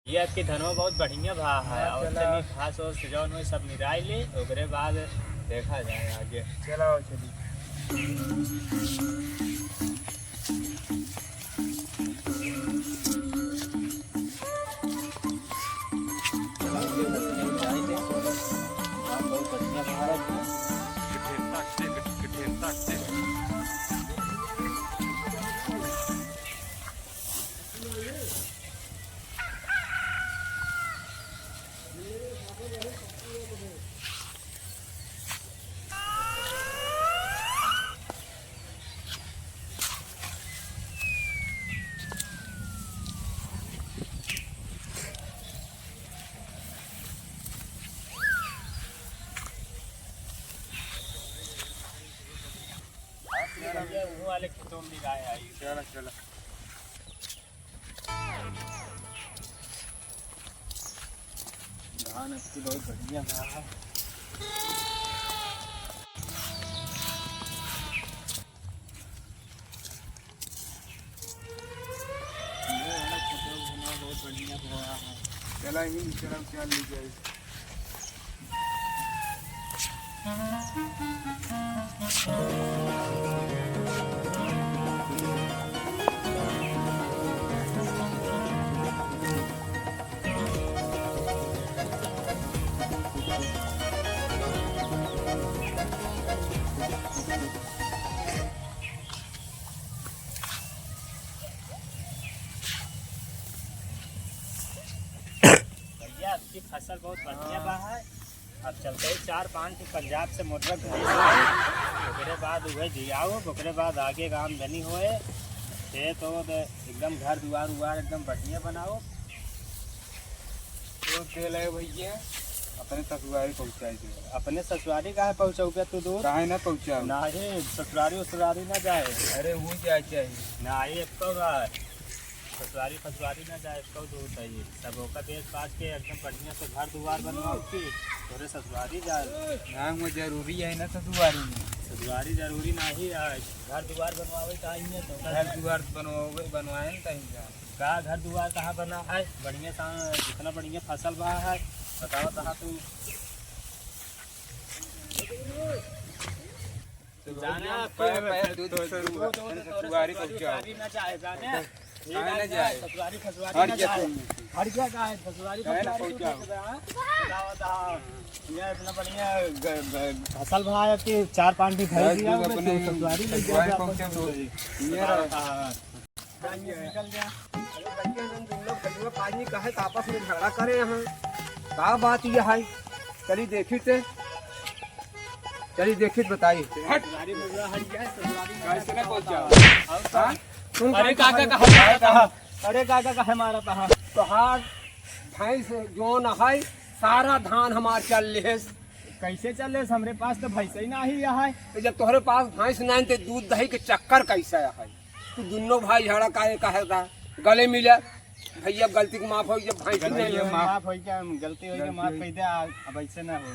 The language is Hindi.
ये आपकी धनवा बहुत बढ़िया भा है और चलिए घास और जौन में सब निराई ले ओकरे बाद देखा जाए आगे। चलो चलिए। बहुत बढ़िया भारत है। वो वाले खेतों में गाय आई। चलो चलो। धान अच्छी बहुत बढ़िया धान है। बहुत बढ़िया हुआ है। चला ही चला क्या ले जाए। आपकी फसल बहुत बढ़िया बा है। अब चलते ही 4-5 पंजाब से मोटर ओकरे बाद उहे दियाओ ओकरे बाद आगे का आमदनी होए खेत हो एकदम घर दुआर उवार एकदम बढ़िया बनाओ। तो तेल है भैया अपने ससुरारी पहुँचाई दे। अपने ससुरारी कहाँ पहुँचाऊ पे तू दूर काहे ना पहुँचा ना ही ससुरारी उसुरारी ना जाए। अरे वो जाए चाहिए ना ही ससुरारी फसुरारी ना जाए इसको दूर चाहिए सब ओका देख पास के एकदम बढ़िया से घर दुआर बनवाओ की थोड़े ससुरारी जाए। ना वो जरूरी है ना ससुरारी में। ससुरारी जरूरी नहीं है घर दुआर बनवावे चाहिए तो घर दुआर बनवाए ना कहीं जा का घर दुआर कहाँ बना है बढ़िया सा जितना बढ़िया फसल बा है बताओ कहाँ तू जाना ससुरारी पहुँचा ना चाहे जाने ना जाए ससुरारी फसुरारी ना जाए हर क्या का है ससुरारी फसुरारी ये इतना बढ़िया फसल भाई कि 4-5 भी खरीद लिया अपने ससुरारी लग ससुरारी पहुँचा तो निकल गया। पानी का है आपस में झगड़ा करे यहाँ का बात ये है चली देखी थे चली देखी बताई अरे काका कहा अरे काका कहा हमारा कहा तोहार भैंस जो न है सारा धान हमार चल ले कैसे चले हमरे पास तो भैंस ही ना ही है तो जब तोहरे पास भैंस नहीं तो दूध दही के चक्कर कैसा है तू दोनों भाई झगड़ा काहे कहेगा गले मिले भैया गलती की माफ हो जब भैंस नहीं माफ हो क्या गलती हो गया माफ कर दे अब ऐसे ना हो।